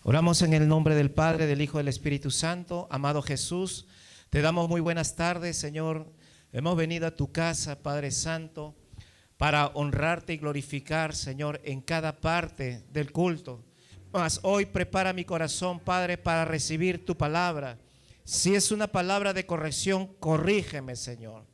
Oramos en el nombre del Padre, del Hijo y del Espíritu Santo. Amado Jesús, te damos muy buenas tardes, Señor. Hemos venido a tu casa, Padre Santo, para honrarte y glorificar, Señor, en cada parte del culto. Mas hoy prepara mi corazón, Padre, para recibir tu palabra. Si es una palabra de corrección, corrígeme, Señor.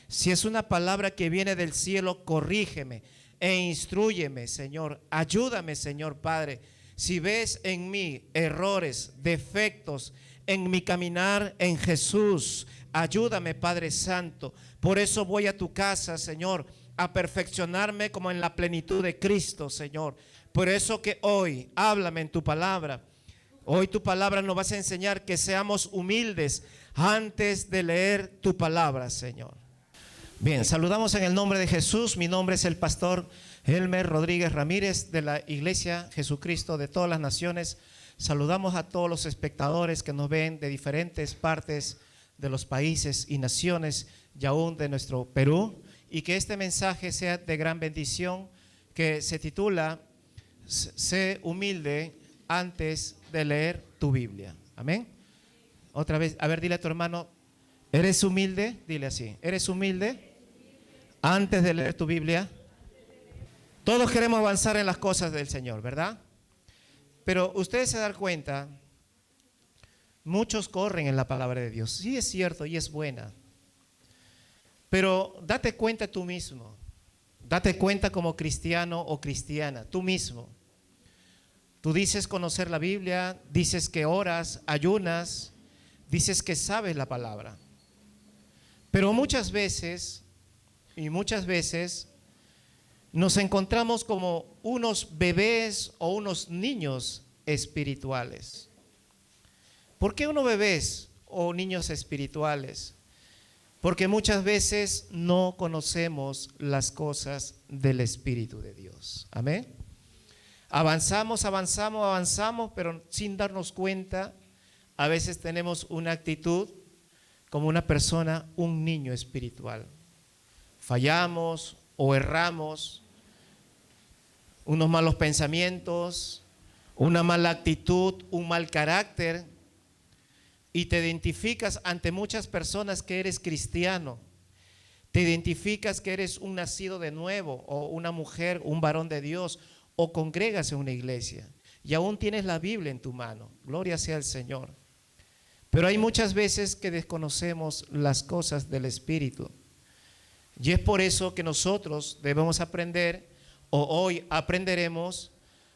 Si es una palabra que viene del cielo, corrígeme e instrúyeme, Señor. Ayúdame, Señor Padre. Si ves en mí errores, defectos, en mi caminar en Jesús, ayúdame, Padre Santo. Por eso voy a tu casa, Señor, a perfeccionarme como en la plenitud de Cristo, Señor. Por eso que hoy, háblame en tu palabra. Hoy tu palabra nos vas a enseñar que seamos humildes antes de leer tu palabra, Señor. Bien, saludamos en el nombre de Jesús. Mi nombre es el pastor Elmer Rodríguez Ramírez de la Iglesia Jesucristo de todas las naciones. Saludamos a todos los espectadores que nos ven de diferentes partes de los países y naciones y aún de nuestro Perú, y que este mensaje sea de gran bendición, que se titula Sé humilde antes de leer tu Biblia. Amén. Otra vez, a ver, dile a tu hermano, ¿eres humilde? Dile así, ¿eres humilde antes de leer tu Biblia? Todos queremos avanzar en las cosas del Señor, ¿verdad? Pero ustedes se dan cuenta, muchos corren en la palabra de Dios. Sí, es cierto y es buena. Pero date cuenta tú mismo. Date cuenta como cristiano o cristiana, tú mismo. Tú dices conocer la Biblia, dices que oras, ayunas, dices que sabes la palabra. Pero muchas veces nos encontramos como unos bebés o unos niños espirituales. ¿Por qué unos bebés o niños espirituales? Porque muchas veces no conocemos las cosas del Espíritu de Dios. Amén. Avanzamos, pero sin darnos cuenta, a veces tenemos una actitud como una persona, un niño espiritual. Fallamos o erramos, unos malos pensamientos, una mala actitud, un mal carácter, y te identificas ante muchas personas que eres cristiano. Te identificas que eres un nacido de nuevo, o una mujer, un varón de Dios, o congregas en una iglesia y aún tienes la Biblia en tu mano. Gloria sea al Señor. Pero hay muchas veces que desconocemos las cosas del Espíritu. Y es por eso que nosotros debemos aprender, o hoy aprenderemos,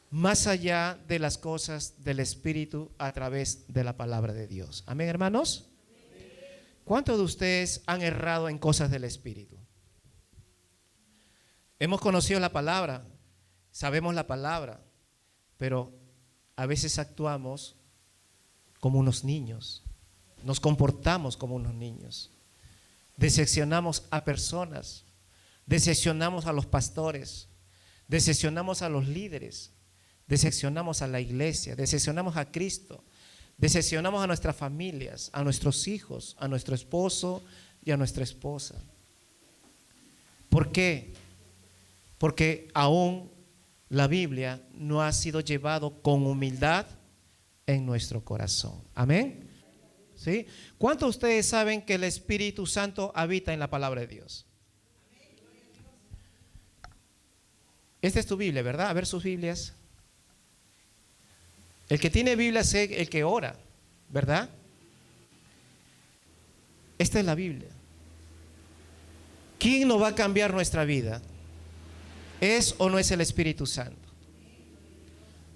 más allá de las cosas del Espíritu a través de la palabra de Dios. Amén, hermanos. ¿Cuántos de ustedes han errado en cosas del Espíritu? Hemos conocido la palabra, sabemos la palabra, pero a veces actuamos como unos niños, nos comportamos como unos niños, decepcionamos a personas, decepcionamos a los pastores, decepcionamos a los líderes, decepcionamos a la iglesia, decepcionamos a Cristo, decepcionamos a nuestras familias, a nuestros hijos, a nuestro esposo y a nuestra esposa. ¿Por qué? Porque aún la Biblia no ha sido llevado con humildad en nuestro corazón. Amén. ¿Sí? ¿Cuántos de ustedes saben que el Espíritu Santo habita en la palabra de Dios? Esta es tu Biblia, ¿verdad? A ver sus Biblias. El que tiene Biblia es el que ora, ¿verdad? Esta es la Biblia. ¿Quién nos va a cambiar nuestra vida? ¿Es o no es el Espíritu Santo?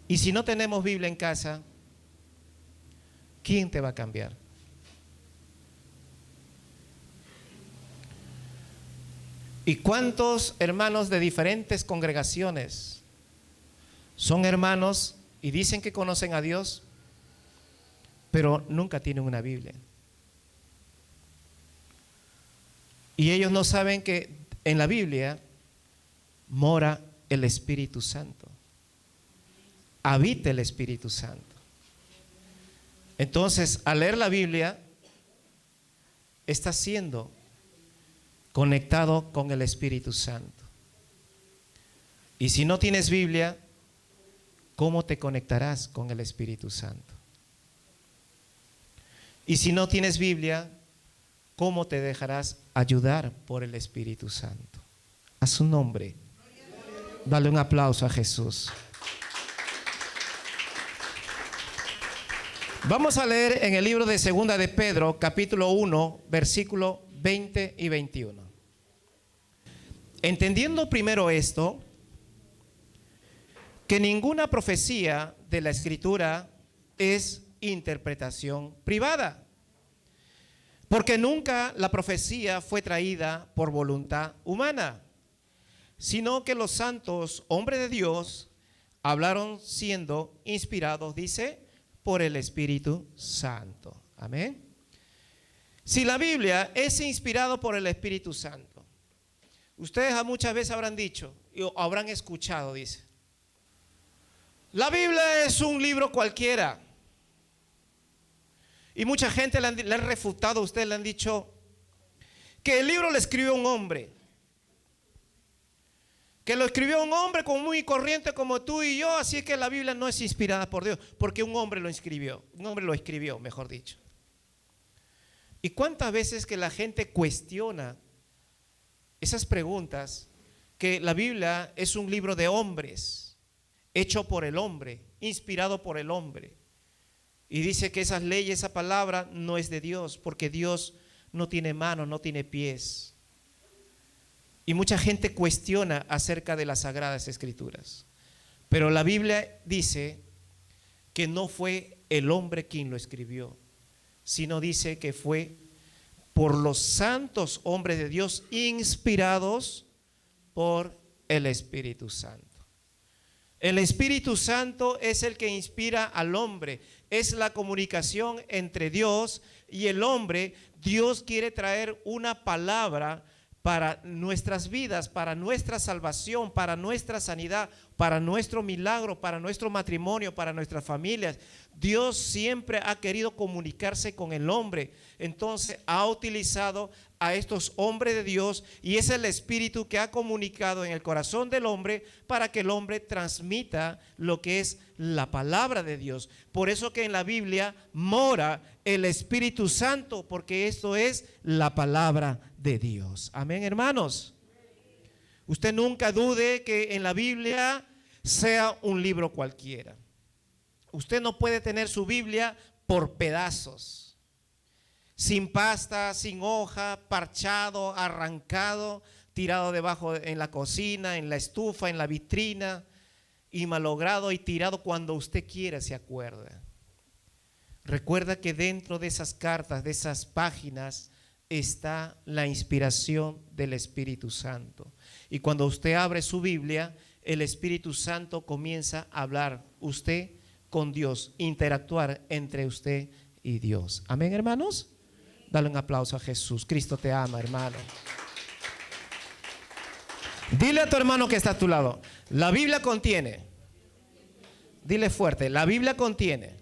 Y si no tenemos Biblia en casa, ¿quién te va a cambiar? ¿Y cuántos hermanos de diferentes congregaciones son hermanos y dicen que conocen a Dios, pero nunca tienen una Biblia? Y ellos no saben que en la Biblia mora el Espíritu Santo, habita el Espíritu Santo. Entonces, al leer la Biblia, está siendo conectado con el Espíritu Santo. Y si no tienes Biblia, ¿cómo te conectarás con el Espíritu Santo? Y si no tienes Biblia, ¿cómo te dejarás ayudar por el Espíritu Santo? A su nombre, dale un aplauso a Jesús. Vamos a leer en el libro de Segunda de Pedro, capítulo 1, versículo 20 y 21. Entendiendo primero esto, que ninguna profecía de la Escritura es interpretación privada, porque nunca la profecía fue traída por voluntad humana, sino que los santos hombres de Dios hablaron siendo inspirados, dice, por el Espíritu Santo. Amén. Si la Biblia es inspirada por el Espíritu Santo, ustedes muchas veces habrán dicho o habrán escuchado, dice, la Biblia es un libro cualquiera. Y mucha gente le ha refutado a ustedes, le han dicho que el libro lo escribió un hombre, que lo escribió un hombre común y corriente como tú y yo, así que la Biblia no es inspirada por Dios, porque un hombre lo escribió, mejor dicho. ¿Y cuántas veces que la gente cuestiona esas preguntas, que la Biblia es un libro de hombres, hecho por el hombre, inspirado por el hombre? Y dice que esas leyes, esa palabra no es de Dios, porque Dios no tiene manos, no tiene pies. Y mucha gente cuestiona acerca de las Sagradas Escrituras. Pero la Biblia dice que no fue el hombre quien lo escribió, sino dice que fue por los santos hombres de Dios inspirados por el Espíritu Santo. El Espíritu Santo es el que inspira al hombre, es la comunicación entre Dios y el hombre. Dios quiere traer una palabra para nuestras vidas, para nuestra salvación, para nuestra sanidad, para nuestro milagro, para nuestro matrimonio, para nuestras familias. Dios siempre ha querido comunicarse con el hombre. Entonces ha utilizado a estos hombres de Dios, y es el Espíritu que ha comunicado en el corazón del hombre para que el hombre transmita lo que es la palabra de Dios. Por eso que en la Biblia mora el Espíritu Santo, porque esto es la palabra de Dios. Amén, hermanos. Usted nunca dude que en la Biblia sea un libro cualquiera. Usted no puede tener su Biblia por pedazos, sin pasta, sin hoja, parchado, arrancado, tirado debajo en la cocina, en la estufa, en la vitrina, y malogrado y tirado cuando usted quiera, se acuerda. Recuerda que dentro de esas cartas, de esas páginas, está la inspiración del Espíritu Santo. Y cuando usted abre su Biblia, el Espíritu Santo comienza a hablar usted con Dios, interactuar entre usted y Dios. Amén, hermanos. Dale un aplauso a Jesús. Cristo te ama, hermano. Dile a tu hermano que está a tu lado, la Biblia contiene, dile fuerte, la Biblia contiene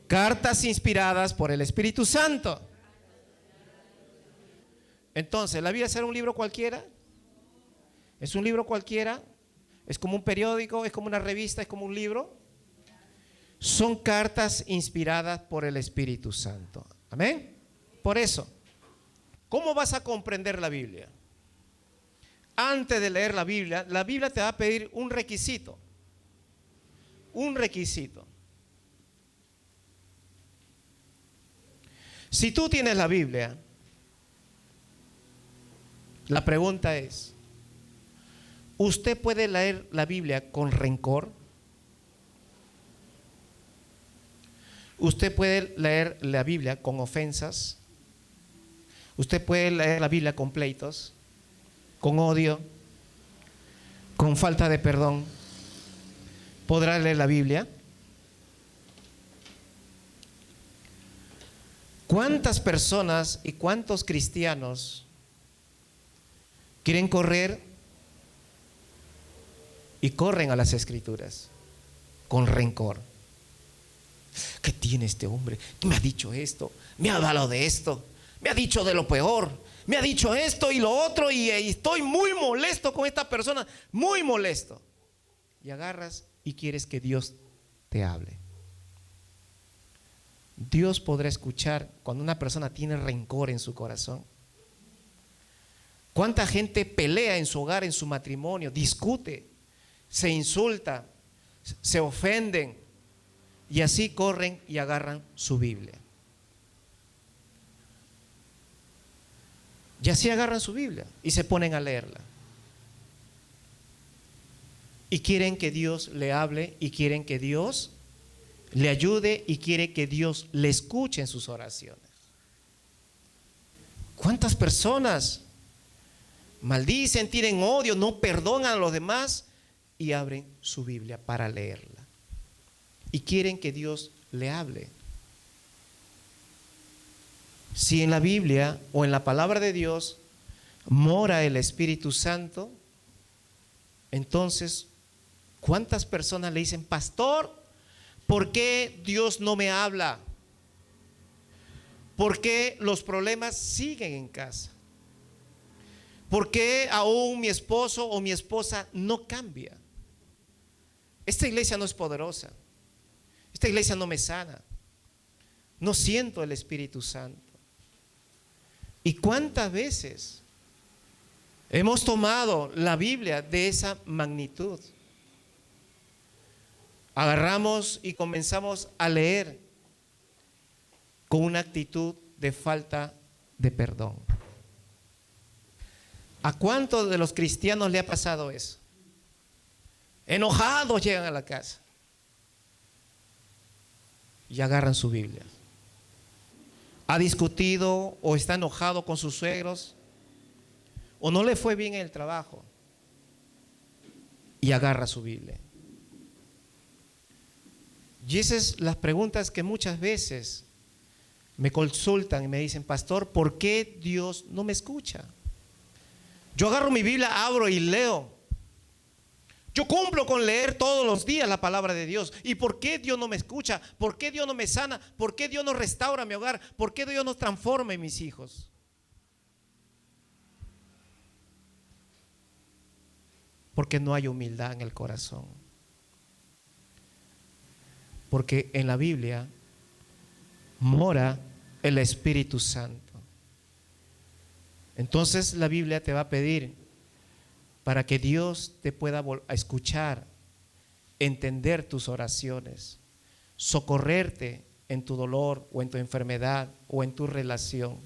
cartas inspiradas por el Espíritu Santo. Entonces, ¿la Biblia será un libro cualquiera? ¿Es un libro cualquiera? ¿Es como un periódico? ¿Es como una revista? ¿Es como un libro? Son cartas inspiradas por el Espíritu Santo. Amén. Por eso, ¿cómo vas a comprender la Biblia? Antes de leer la Biblia te va a pedir un requisito. Un requisito. Si tú tienes la Biblia, la pregunta es, ¿usted puede leer la Biblia con rencor? ¿Usted puede leer la Biblia con ofensas? ¿Usted puede leer la Biblia con pleitos, con odio, con falta de perdón? ¿Podrá leer la Biblia? ¿Cuántas personas y cuántos cristianos quieren correr y corren a las Escrituras con rencor? ¿Qué tiene este hombre? ¿Qué me ha dicho esto? ¿Me ha hablado de esto? ¿Me ha dicho de lo peor? ¿Me ha dicho esto y lo otro? Y estoy muy molesto con esta persona, muy molesto. Y agarras y quieres que Dios te hable. Dios podrá escuchar cuando una persona tiene rencor en su corazón. ¿Cuánta gente pelea en su hogar, en su matrimonio, discute, se insulta, se ofenden y así corren y agarran su Biblia? Y así agarran su Biblia y se ponen a leerla. Y quieren que Dios le hable y quieren que Dios le ayude y quiere que Dios le escuche en sus oraciones. ¿Cuántas personas maldicen, tienen odio, no perdonan a los demás y abren su Biblia para leerla? Y quieren que Dios le hable. Si en la Biblia o en la palabra de Dios mora el Espíritu Santo, entonces, ¿cuántas personas le dicen, pastor, ¿por qué Dios no me habla? ¿Por qué los problemas siguen en casa? ¿Por qué aún mi esposo o mi esposa no cambia? Esta iglesia no es poderosa. Esta iglesia no me sana. No siento el Espíritu Santo. ¿Y cuántas veces hemos tomado la Biblia de esa magnitud? Agarramos y comenzamos a leer con una actitud de falta de perdón. ¿A cuántos de los cristianos le ha pasado eso? Enojados llegan a la casa y agarran su Biblia. Ha discutido o está enojado con sus suegros o no le fue bien en el trabajo y agarra su Biblia. Y esas son las preguntas que muchas veces me consultan y me dicen, pastor, ¿por qué Dios no me escucha? Yo agarro mi Biblia, abro y leo. Yo cumplo con leer todos los días la palabra de Dios. ¿Y por qué Dios no me escucha? ¿Por qué Dios no me sana? ¿Por qué Dios no restaura mi hogar? ¿Por qué Dios no transforma en mis hijos? Porque no hay humildad en el corazón. Porque en la Biblia mora el Espíritu Santo. Entonces la Biblia te va a pedir para que Dios te pueda escuchar, entender tus oraciones, socorrerte en tu dolor o en tu enfermedad o en tu relación.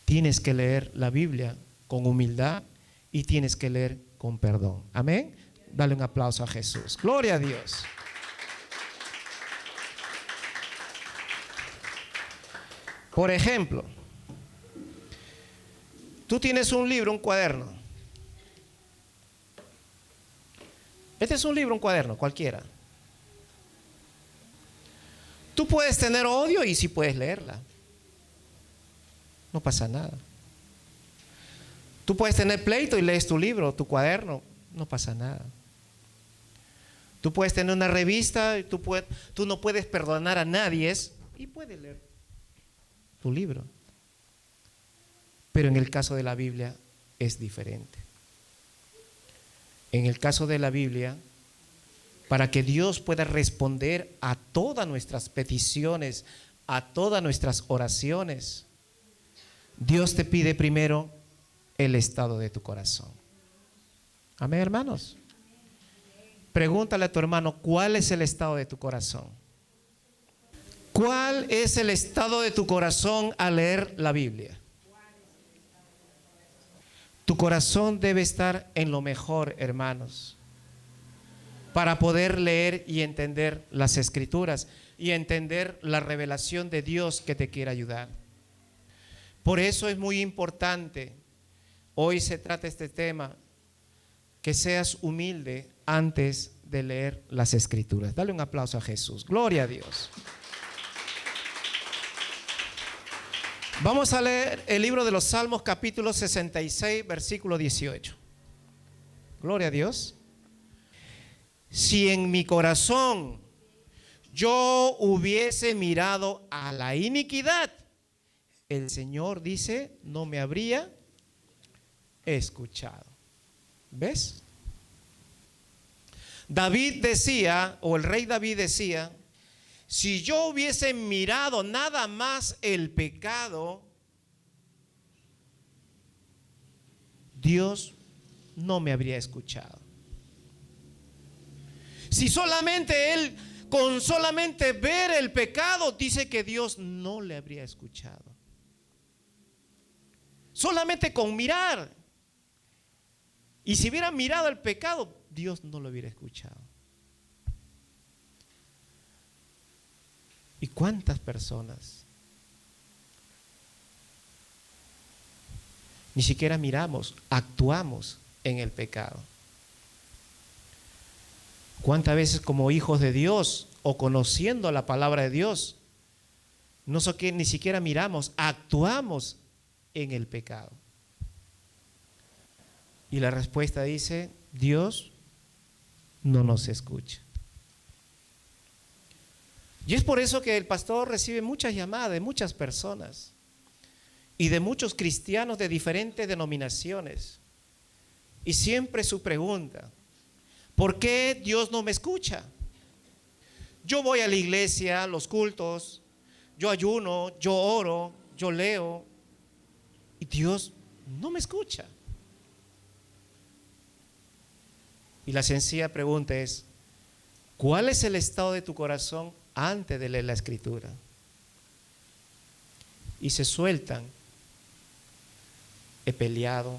Tienes que leer la Biblia con humildad y tienes que leer con perdón. Amén. Dale un aplauso a Jesús. Gloria a Dios. Por ejemplo, tú tienes un libro, un cuaderno. Este es un libro, un cuaderno, cualquiera. Tú puedes tener odio y sí puedes leerla. No pasa nada. Tú puedes tener pleito y lees tu libro, tu cuaderno. No pasa nada. Tú puedes tener una revista y tú no puedes perdonar a nadie y puedes leer tu libro. Pero en el caso de la Biblia es diferente. En el caso de la Biblia, para que Dios pueda responder a todas nuestras peticiones, a todas nuestras oraciones, Dios te pide primero el estado de tu corazón. Amén, hermanos. Pregúntale a tu hermano, ¿cuál es el estado de tu corazón? ¿Cuál es el estado de tu corazón al leer la Biblia? Tu corazón debe estar en lo mejor, hermanos, para poder leer y entender las Escrituras y entender la revelación de Dios que te quiere ayudar. Por eso es muy importante, hoy se trata este tema, que seas humilde antes de leer las Escrituras. Dale un aplauso a Jesús. Gloria a Dios. Vamos a leer el libro de los Salmos, capítulo 66, versículo 18. Gloria a Dios. Si en mi corazón yo hubiese mirado a la iniquidad, el Señor dice, no me habría escuchado. ¿Ves? David decía, o el rey David decía, si yo hubiese mirado nada más el pecado, Dios no me habría escuchado. Si solamente él, con solamente ver el pecado, dice que Dios no le habría escuchado. Solamente con mirar. Y si hubiera mirado el pecado, Dios no lo hubiera escuchado. ¿Y cuántas personas ni siquiera miramos, actuamos en el pecado? ¿Cuántas veces como hijos de Dios o conociendo la palabra de Dios, no sé qué, ni siquiera miramos, actuamos en el pecado? Y la respuesta dice, Dios no nos escucha. Y es por eso que el pastor recibe muchas llamadas de muchas personas y de muchos cristianos de diferentes denominaciones. Y siempre su pregunta, ¿por qué Dios no me escucha? Yo voy a la iglesia, los cultos, yo ayuno, yo oro, yo leo, y Dios no me escucha. Y la sencilla pregunta es, ¿cuál es el estado de tu corazón antes de leer la escritura? Y se sueltan, he peleado,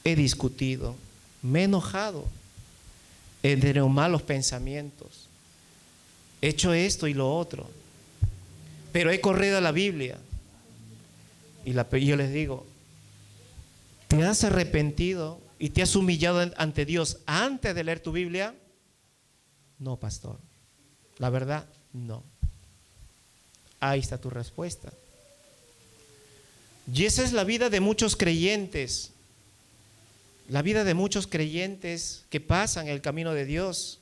he discutido, me he enojado, he tenido malos pensamientos, he hecho esto y lo otro, pero he corrido a la Biblia. Y yo les digo, ¿te has arrepentido y te has humillado ante Dios antes de leer tu Biblia? No, pastor, la verdad, no. Ahí está tu respuesta. Y esa es la vida de muchos creyentes, la vida de muchos creyentes que pasan el camino de Dios.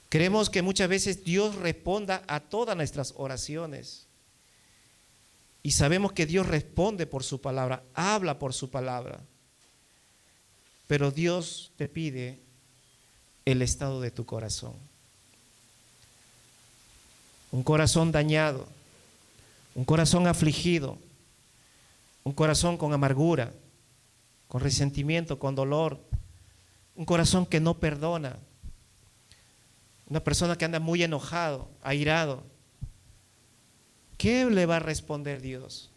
Creemos que muchas veces Dios responda a todas nuestras oraciones. Y sabemos que Dios responde por su palabra, habla por su palabra. Pero Dios te pide el estado de tu corazón. Un corazón dañado, un corazón afligido, un corazón con amargura, con resentimiento, con dolor, un corazón que no perdona, una persona que anda muy enojado, airado. ¿Qué le va a responder Dios?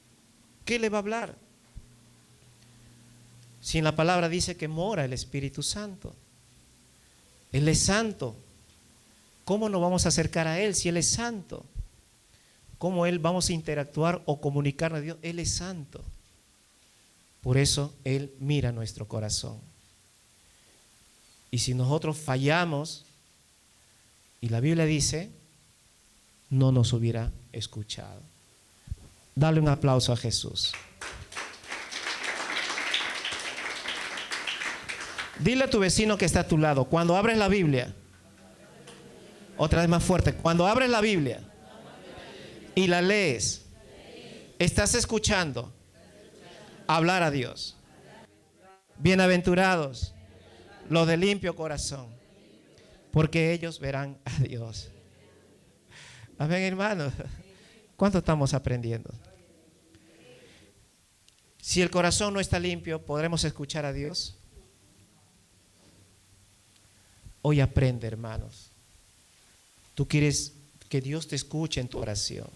¿Qué le va a hablar? Si en la palabra dice que mora el Espíritu Santo, Él es santo, ¿cómo nos vamos a acercar a Él si Él es santo? ¿Cómo Él vamos a interactuar o comunicarnos a Dios? Él es santo. Por eso Él mira nuestro corazón. Y si nosotros fallamos, y la Biblia dice, no nos hubiera escuchado. Dale un aplauso a Jesús. Dile a tu vecino que está a tu lado, cuando abres la Biblia, otra vez más fuerte, cuando abres la Biblia y la lees, estás escuchando hablar a Dios. Bienaventurados los de limpio corazón, porque ellos verán a Dios. Amén, hermanos. ¿Cuánto estamos aprendiendo? Si el corazón no está limpio, ¿podremos escuchar a Dios? Hoy aprende, hermanos. Tú quieres que Dios te escuche en tu oración.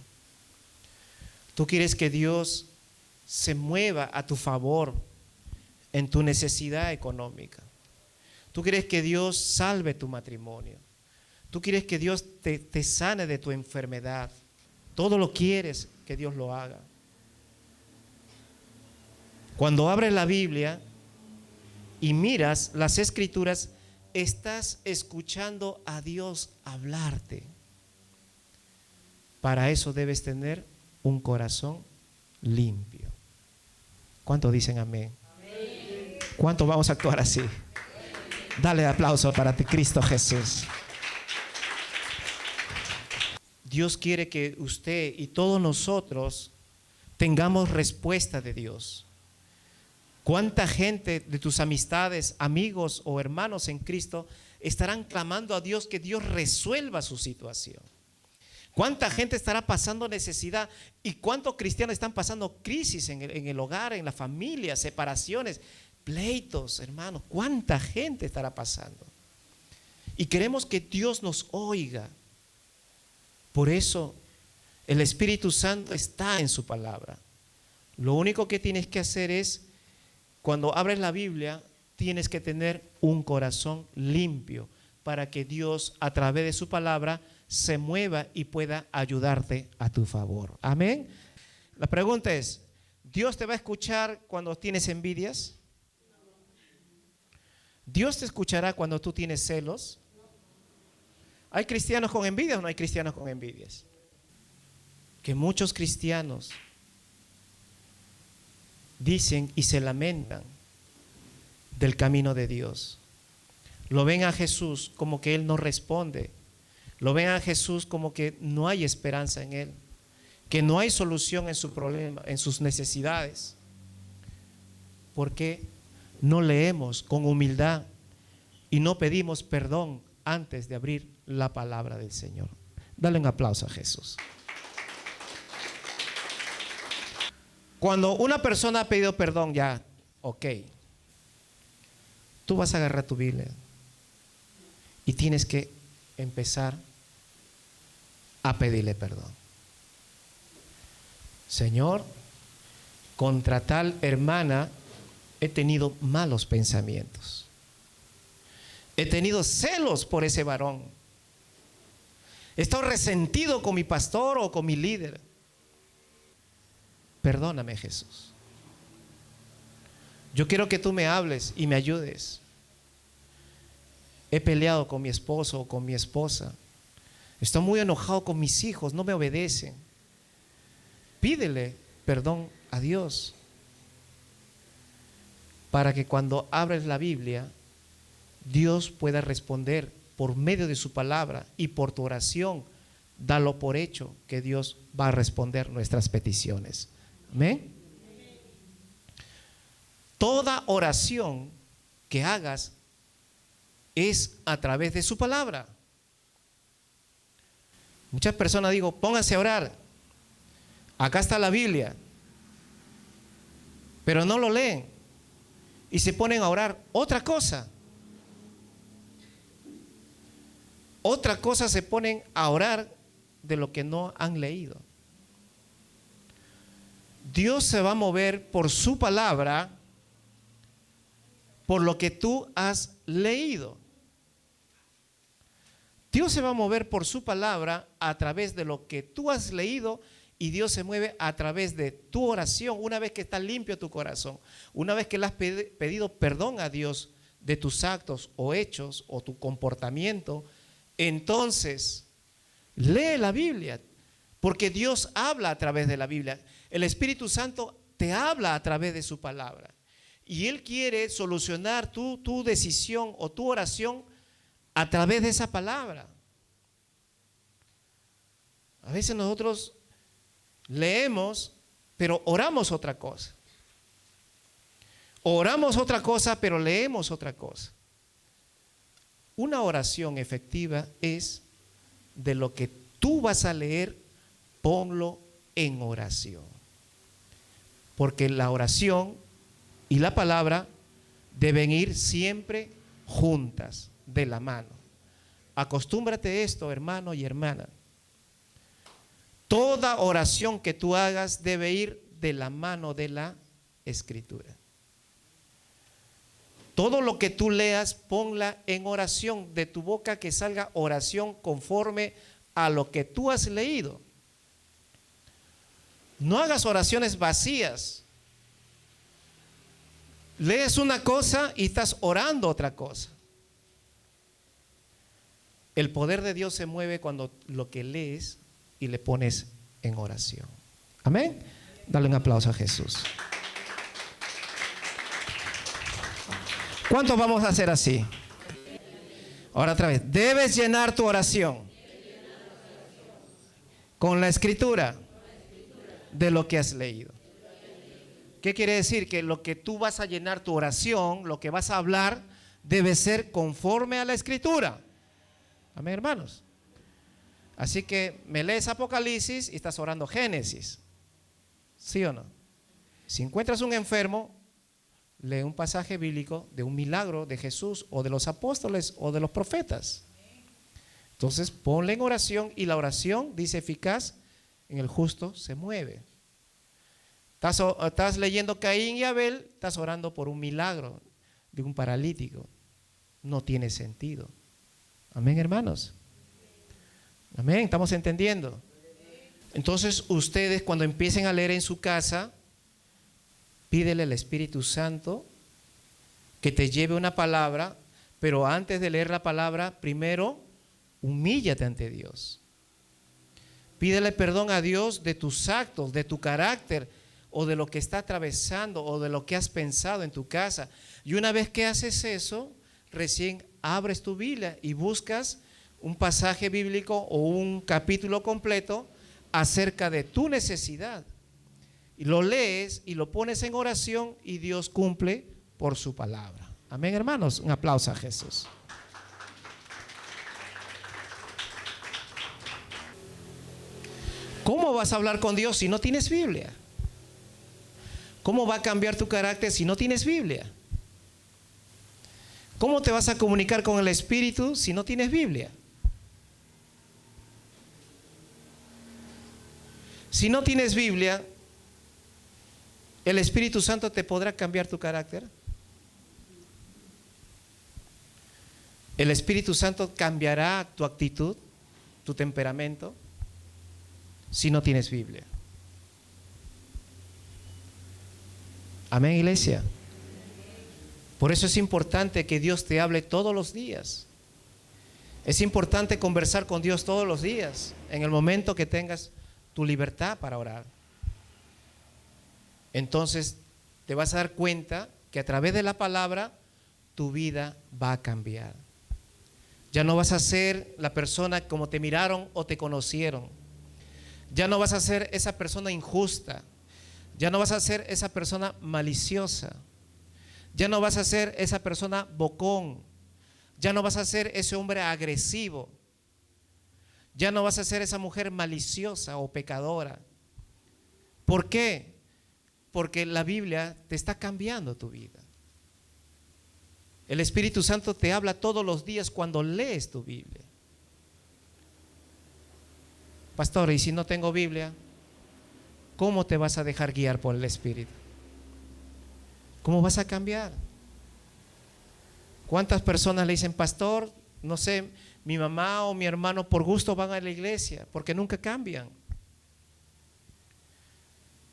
Tú quieres que Dios se mueva a tu favor en tu necesidad económica. Tú quieres que Dios salve tu matrimonio. Tú quieres que Dios te sane de tu enfermedad. Todo lo quieres que Dios lo haga. Cuando abres la Biblia y miras las Escrituras, estás escuchando a Dios hablarte. Para eso debes tener un corazón limpio. ¿Cuántos dicen amén? Amén. ¿Cuántos vamos a actuar así? Amén. Dale aplauso para ti, Cristo Jesús. Dios quiere que usted y todos nosotros tengamos respuesta de Dios. ¿Cuánta gente de tus amistades, amigos o hermanos en Cristo estarán clamando a Dios que Dios resuelva su situación? ¿Cuánta gente estará pasando necesidad? ¿Y cuántos cristianos están pasando crisis en el hogar, en la familia, separaciones, pleitos, hermanos? ¿Cuánta gente estará pasando? Y queremos que Dios nos oiga. Por eso el Espíritu Santo está en su palabra. Lo único que tienes que hacer es, cuando abres la Biblia, tienes que tener un corazón limpio para que Dios, a través de su palabra, se mueva y pueda ayudarte a tu favor. Amén. La pregunta es, ¿Dios te va a escuchar cuando tienes envidias? ¿Dios te escuchará cuando tú tienes celos? ¿Hay cristianos con envidias o no hay cristianos con envidias? Que muchos cristianos dicen y se lamentan del camino de Dios. Lo ven a Jesús como que Él no responde. Lo ven a Jesús como que no hay esperanza en Él, que no hay solución en su problema, en sus necesidades. ¿Por qué no leemos con humildad y no pedimos perdón antes de abrir la palabra del Señor? Dale un aplauso a Jesús. Cuando una persona ha pedido perdón, ya, ok, tú vas a agarrar tu Biblia y tienes que empezar a pedirle perdón. Señor, contra tal hermana he tenido malos pensamientos. He tenido celos por ese varón. He estado resentido con mi pastor o con mi líder. Perdóname, Jesús. Yo quiero que tú me hables y me ayudes. He peleado con mi esposo o con mi esposa. Estoy muy enojado con mis hijos, no me obedecen. Pídele perdón a Dios para que cuando abres la Biblia, Dios pueda responder por medio de su palabra y por tu oración. Dalo por hecho que Dios va a responder nuestras peticiones. Amén. Toda oración que hagas es a través de su palabra. Muchas personas digo, pónganse a orar. Acá está la Biblia. Pero no lo leen. Y se ponen a orar otra cosa. Otra cosa se ponen a orar de lo que no han leído. Dios se va a mover por su palabra, por lo que tú has leído. Dios se va a mover por su palabra a través de lo que tú has leído, y Dios se mueve a través de tu oración. Una vez que está limpio tu corazón, una vez que le has pedido perdón a Dios de tus actos o hechos o tu comportamiento, entonces lee la Biblia, porque Dios habla a través de la Biblia. El Espíritu Santo te habla a través de su palabra, y Él quiere solucionar tu decisión o tu oración a través de esa palabra. A veces nosotros leemos, pero oramos otra cosa. Oramos otra cosa, pero leemos otra cosa. Una oración efectiva es de lo que tú vas a leer, ponlo en oración. Porque la oración y la palabra deben ir siempre juntas, de la mano. Acostúmbrate esto, hermano y hermana. Toda oración que tú hagas debe ir de la mano de la Escritura. Todo lo que tú leas, ponla en oración. De tu boca que salga oración conforme a lo que tú has leído. No hagas oraciones vacías. Lees una cosa y estás orando otra cosa. El poder de Dios se mueve cuando lo que lees y le pones en oración. Amén. Dale un aplauso a Jesús. ¿Cuántos vamos a hacer así? Ahora otra vez. Debes llenar tu oración con la Escritura de lo que has leído. ¿Qué quiere decir? Que lo que tú vas a llenar tu oración, lo que vas a hablar, debe ser conforme a la Escritura. Amén, hermanos. Así que me lees Apocalipsis y estás orando Génesis. ¿Sí o no? Si encuentras un enfermo, lee un pasaje bíblico de un milagro de Jesús o de los apóstoles o de los profetas. Entonces ponle en oración, y la oración, dice, eficaz en el justo se mueve. Estás leyendo Caín y Abel, estás orando por un milagro de un paralítico. No tiene sentido. Amén, hermanos. Amén, estamos entendiendo. Entonces ustedes, cuando empiecen a leer en su casa, pídele al Espíritu Santo que te lleve una palabra, pero antes de leer la palabra, primero humíllate ante Dios. Pídele perdón a Dios de tus actos, de tu carácter, o de lo que está atravesando, o de lo que has pensado en tu casa. Y una vez que haces eso, recién abres tu Biblia y buscas un pasaje bíblico o un capítulo completo acerca de tu necesidad. Y lo lees y lo pones en oración, y Dios cumple por su palabra. Amén, hermanos. Un aplauso a Jesús. ¿Cómo vas a hablar con Dios si no tienes Biblia? ¿Cómo va a cambiar tu carácter si no tienes Biblia? ¿Cómo te vas a comunicar con el Espíritu si no tienes Biblia? Si no tienes Biblia, ¿el Espíritu Santo te podrá cambiar tu carácter? ¿El Espíritu Santo cambiará tu actitud, tu temperamento, si no tienes Biblia? Amén, iglesia. Por eso es importante que Dios te hable todos los días. Es importante conversar con Dios todos los días, en el momento que tengas tu libertad para orar. Entonces te vas a dar cuenta que a través de la palabra tu vida va a cambiar. Ya no vas a ser la persona como te miraron o te conocieron. Ya no vas a ser esa persona injusta. Ya no vas a ser esa persona maliciosa. Ya no vas a ser esa persona bocón. Ya no vas a ser ese hombre agresivo. Ya no vas a ser esa mujer maliciosa o pecadora. ¿Por qué? Porque la Biblia te está cambiando tu vida. El Espíritu Santo te habla todos los días cuando lees tu Biblia. Pastor, ¿y si no tengo Biblia? ¿Cómo te vas a dejar guiar por el Espíritu? ¿Cómo vas a cambiar? ¿Cuántas personas le dicen, pastor, no sé, mi mamá o mi hermano por gusto van a la iglesia, porque nunca cambian?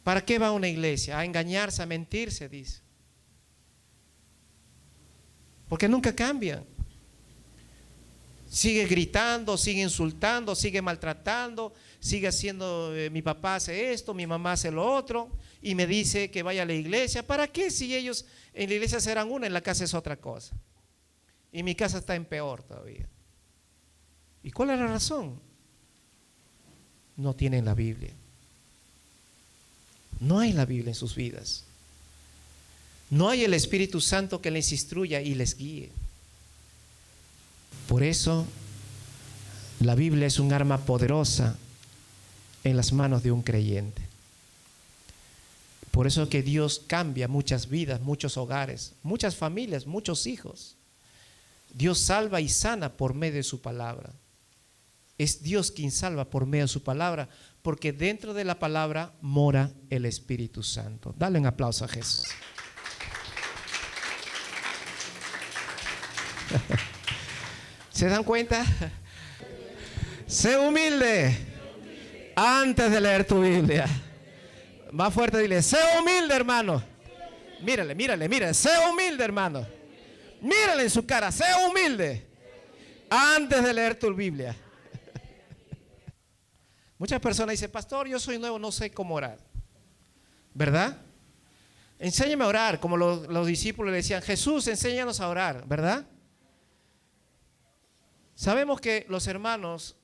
¿Para qué va a una iglesia? A engañarse, a mentirse, dice. Porque nunca cambian. Sigue gritando, sigue insultando, sigue maltratando, sigue haciendo, mi papá hace esto, mi mamá hace lo otro, y me dice que vaya a la iglesia. ¿Para qué si ellos en la iglesia serán una, en la casa es otra cosa? Y mi casa está en peor todavía. ¿Y cuál es la razón? No tienen la Biblia. No hay la Biblia en sus vidas. No hay el Espíritu Santo que les instruya y les guíe. Por eso la Biblia es un arma poderosa en las manos de un creyente. Por eso que Dios cambia muchas vidas, muchos hogares, muchas familias, muchos hijos. Dios salva y sana por medio de su palabra. Es Dios quien salva por medio de su palabra, porque dentro de la palabra mora el Espíritu Santo. Dale un aplauso a Jesús. ¿Se dan cuenta? Sé humilde antes de leer tu Biblia. Más fuerte, dile, sé humilde, hermano. Mírale, sé humilde, hermano. Mírale en su cara, sé humilde antes de leer tu Biblia. Muchas personas dicen, pastor, yo soy nuevo, no sé cómo orar. ¿Verdad? Enséñame a orar, como los discípulos le decían, Jesús, enséñanos a orar, ¿verdad? Sabemos que los hermanos,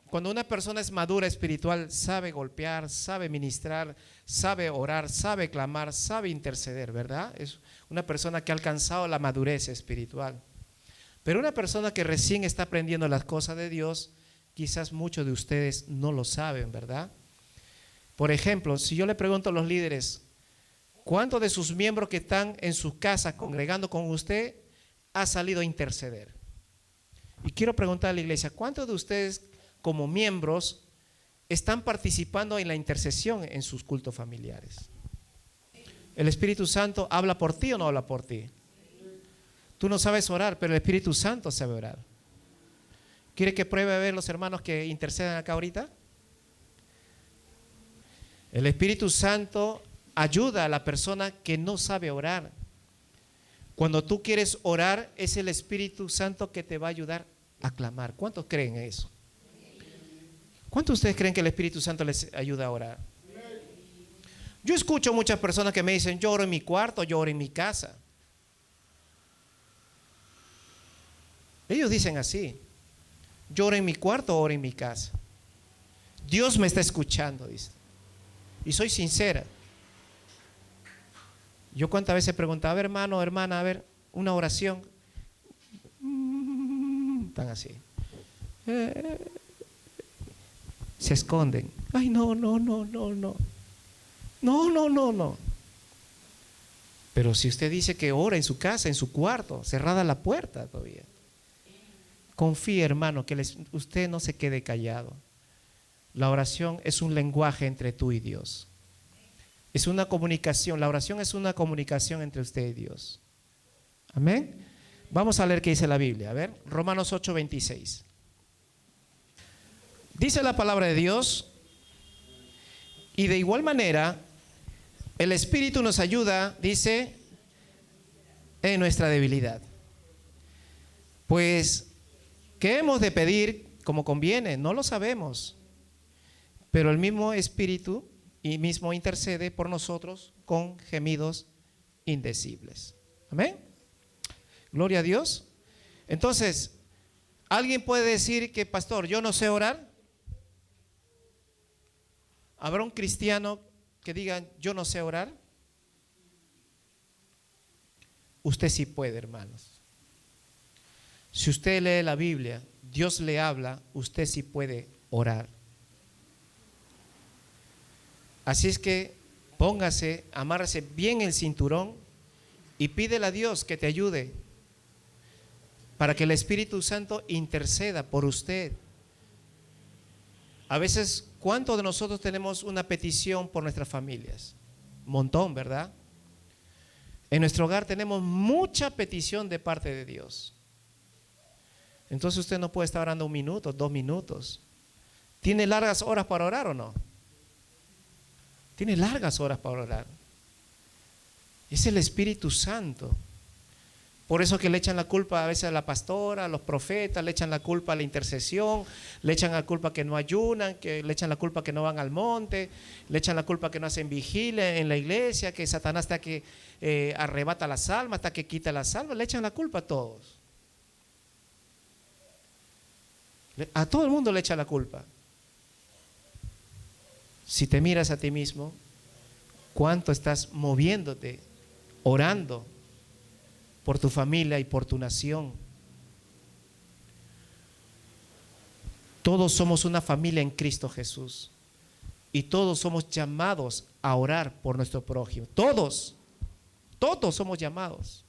cuando una persona es madura espiritual, sabe golpear, sabe ministrar, sabe orar, sabe clamar, sabe interceder, ¿verdad? Es una persona que ha alcanzado la madurez espiritual. Pero una persona que recién está aprendiendo las cosas de Dios, quizás muchos de ustedes no lo saben, ¿verdad? Por ejemplo, si yo le pregunto a los líderes, ¿cuántos de sus miembros que están en sus casas congregando con usted ha salido a interceder? Y quiero preguntar a la iglesia, ¿cuántos de ustedes como miembros están participando en la intercesión en sus cultos familiares? ¿El Espíritu Santo habla por ti o no habla por ti? Tú no sabes orar, pero el Espíritu Santo sabe orar. ¿Quiere que pruebe a ver los hermanos que intercedan acá ahorita? El Espíritu Santo ayuda a la persona que no sabe orar. Cuando tú quieres orar, es el Espíritu Santo que te va a ayudar a clamar. ¿Cuántos creen eso? ¿Cuántos de ustedes creen que el Espíritu Santo les ayuda a orar? Yo escucho muchas personas que me dicen, yo oro en mi cuarto, yo oro en mi casa. Ellos dicen así, yo oro en mi cuarto, oro en mi casa. Dios me está escuchando, dice. Y soy sincera. Yo cuántas veces preguntaba, a ver, hermano, hermana, a ver, una oración. Están así. Se esconden. Ay, no. No. Pero si usted dice que ora en su casa, en su cuarto, cerrada la puerta todavía. Confíe, hermano, que usted no se quede callado. La oración es un lenguaje entre tú y Dios. Es una comunicación. La oración es una comunicación entre usted y Dios. Amén. Vamos a leer qué dice la Biblia. A ver, Romanos 8:26. Dice la palabra de Dios, y de igual manera, el Espíritu nos ayuda, dice, en nuestra debilidad. Pues, ¿qué hemos de pedir como conviene? No lo sabemos. Pero el mismo Espíritu y mismo intercede por nosotros con gemidos indecibles. Amén. Gloria a Dios. Entonces, ¿alguien puede decir que, pastor, yo no sé orar? ¿Habrá un cristiano que diga, yo no sé orar? Usted sí puede, hermanos. Si usted lee la Biblia, Dios le habla, usted sí puede orar. Así es que póngase, amárrese bien el cinturón y pídele a Dios que te ayude para que el Espíritu Santo interceda por usted. A veces, ¿cuántos de nosotros tenemos una petición por nuestras familias? Un montón, ¿verdad? En nuestro hogar tenemos mucha petición de parte de Dios. Entonces usted no puede estar orando 1 minuto, 2 minutos. ¿Tiene largas horas para orar o no? Tiene largas horas para orar. Es el Espíritu Santo. Por eso que le echan la culpa a veces a la pastora, a los profetas, le echan la culpa a la intercesión, le echan la culpa que no ayunan, que le echan la culpa que no van al monte, le echan la culpa que no hacen vigilia en la iglesia, que Satanás está que arrebata las almas, hasta que quita las almas, le echan la culpa a todos. A todo el mundo le echa la culpa. Si te miras a ti mismo, ¿cuánto estás moviéndote, orando por tu familia y por tu nación? Todos somos una familia en Cristo Jesús y todos somos llamados a orar por nuestro prójimo. Todos somos llamados.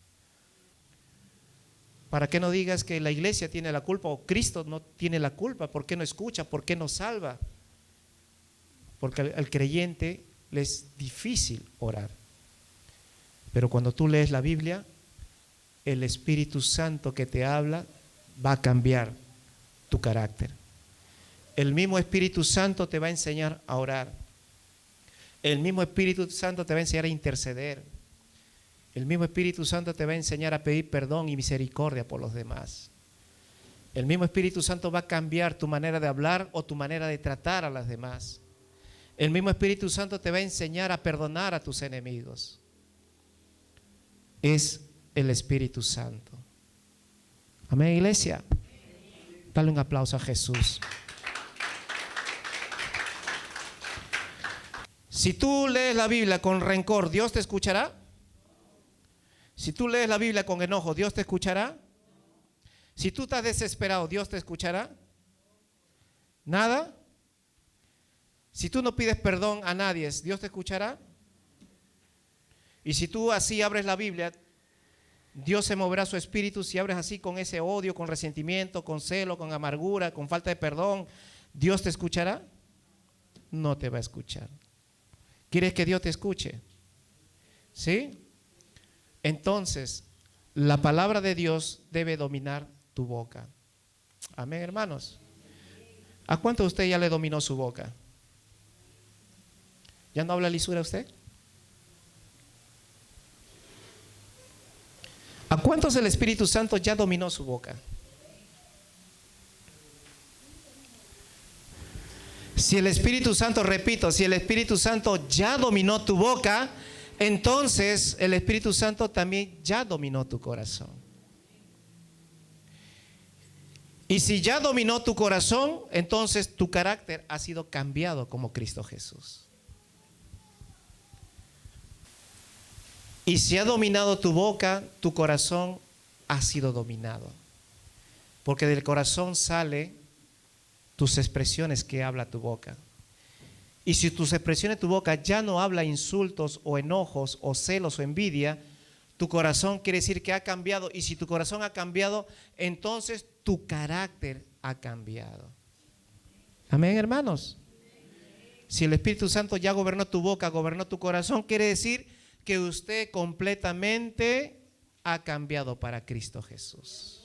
Para que no digas que la iglesia tiene la culpa o Cristo no tiene la culpa, ¿por qué no escucha? ¿Por qué no salva? Porque al creyente le es difícil orar. Pero cuando tú lees la Biblia, el Espíritu Santo que te habla va a cambiar tu carácter. El mismo Espíritu Santo te va a enseñar a orar. El mismo Espíritu Santo te va a enseñar a interceder. El mismo Espíritu Santo te va a enseñar a pedir perdón y misericordia por los demás. El mismo Espíritu Santo va a cambiar tu manera de hablar o tu manera de tratar a las demás. El mismo Espíritu Santo te va a enseñar a perdonar a tus enemigos. Es el Espíritu Santo. Amén, iglesia. Dale un aplauso a Jesús. Si tú lees la Biblia con rencor, ¿Dios te escuchará? Si tú lees la Biblia con enojo, ¿Dios te escuchará? Si tú estás desesperado, ¿Dios te escuchará? ¿Nada? Si tú no pides perdón a nadie, ¿Dios te escuchará? Y si tú así abres la Biblia, Dios se moverá su espíritu. Si abres así con ese odio, con resentimiento, con celo, con amargura, con falta de perdón, ¿Dios te escuchará? No te va a escuchar. ¿Quieres que Dios te escuche? ¿Sí? Entonces, la palabra de Dios debe dominar tu boca. Amén, hermanos. ¿A cuánto de usted ya le dominó su boca? ¿Ya no habla lisura usted? ¿A cuántos el Espíritu Santo ya dominó su boca? Si el Espíritu Santo, repito, si el Espíritu Santo ya dominó tu boca, entonces el Espíritu Santo también ya dominó tu corazón. Y si ya dominó tu corazón, entonces tu carácter ha sido cambiado como Cristo Jesús. Y si ha dominado tu boca, tu corazón ha sido dominado. Porque del corazón sale tus expresiones que habla tu boca. Y si tus expresiones de tu boca ya no habla insultos o enojos o celos o envidia, tu corazón quiere decir que ha cambiado. Y si tu corazón ha cambiado, entonces tu carácter ha cambiado. Amén, hermanos. Si el Espíritu Santo ya gobernó tu boca, gobernó tu corazón, quiere decir que usted completamente ha cambiado para Cristo Jesús.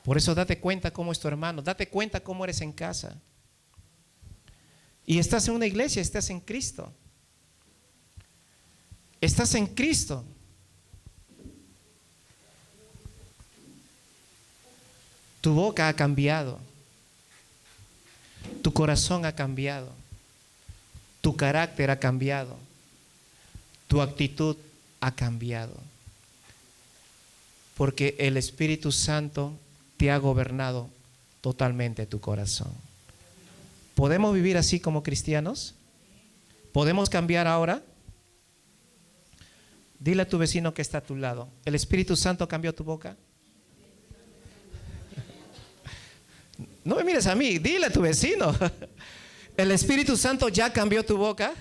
Por eso date cuenta cómo es tu hermano, date cuenta cómo eres en casa. Y estás en una iglesia, estás en Cristo. Estás en Cristo. Tu boca ha cambiado. Tu corazón ha cambiado. Tu carácter ha cambiado. Tu actitud ha cambiado. Porque el Espíritu Santo te ha gobernado totalmente tu corazón. ¿Podemos vivir así como cristianos? ¿Podemos cambiar ahora? Dile a tu vecino que está a tu lado: ¿el Espíritu Santo cambió tu boca? No me mires a mí, dile a tu vecino: ¿el Espíritu Santo ya cambió tu boca?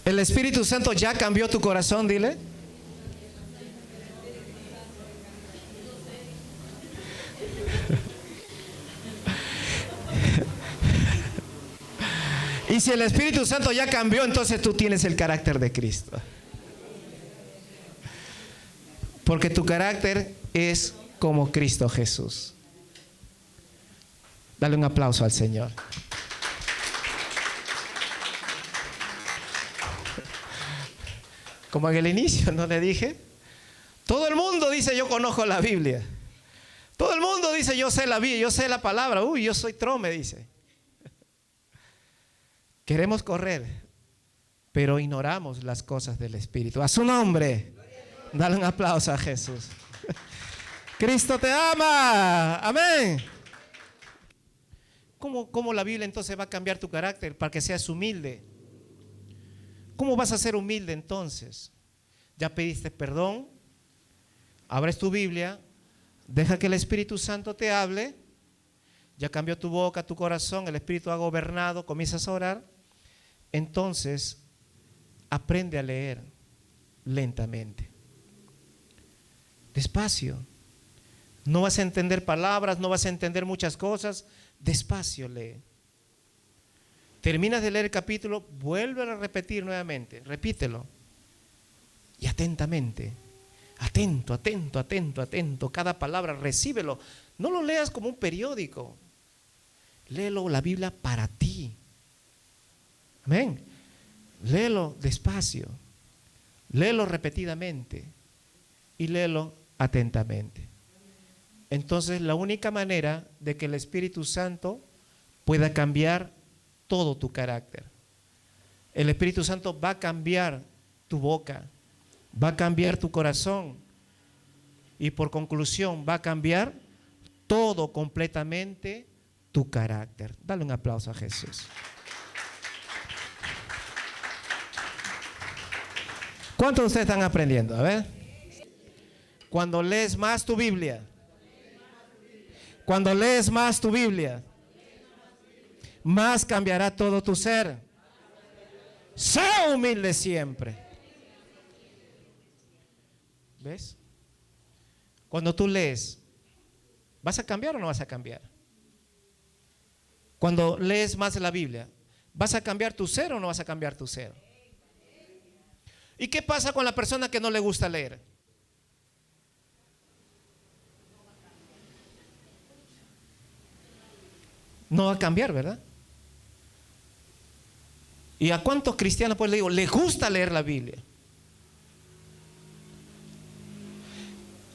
¿El Espíritu Santo ya cambió tu corazón? Dile. Y si el Espíritu Santo ya cambió, entonces tú tienes el carácter de Cristo. Porque tu carácter es como Cristo Jesús. Dale un aplauso al Señor. Como en el inicio, ¿no le dije? Todo el mundo dice: yo conozco la Biblia. Todo el mundo dice: yo sé la Biblia, yo sé la palabra. Uy, yo soy trome, dice. Queremos correr, pero ignoramos las cosas del Espíritu. A su nombre, dale un aplauso a Jesús. Cristo te ama. Amén. ¿Cómo la Biblia entonces va a cambiar tu carácter para que seas humilde? ¿Cómo vas a ser humilde entonces? Ya pediste perdón, abres tu Biblia, deja que el Espíritu Santo te hable, ya cambió tu boca, tu corazón, el Espíritu ha gobernado, comienzas a orar. Entonces, aprende a leer lentamente, despacio. No vas a entender palabras, no vas a entender muchas cosas, despacio lee. Terminas de leer el capítulo, vuelve a repetir nuevamente, repítelo. Y atentamente, atento, atento, atento, atento, cada palabra, recíbelo. No lo leas como un periódico, léelo la Biblia para ti. Amén. Léelo despacio, léelo repetidamente y léelo atentamente. Entonces, la única manera de que el Espíritu Santo pueda cambiar todo tu carácter. El Espíritu Santo va a cambiar tu boca, va a cambiar tu corazón y por conclusión va a cambiar todo completamente tu carácter. Dale un aplauso a Jesús. ¿Cuántos de ustedes están aprendiendo? A ver. Cuando lees más tu Biblia, cuando lees más tu Biblia, más cambiará todo tu ser. Sé humilde siempre. ¿Ves? Cuando tú lees, ¿vas a cambiar o no vas a cambiar? Cuando lees más la Biblia, ¿vas a cambiar tu ser o no vas a cambiar tu ser? ¿Y qué pasa con la persona que no le gusta leer? No va a cambiar, ¿verdad? ¿Y a cuántos cristianos pues le digo, les gusta leer la Biblia?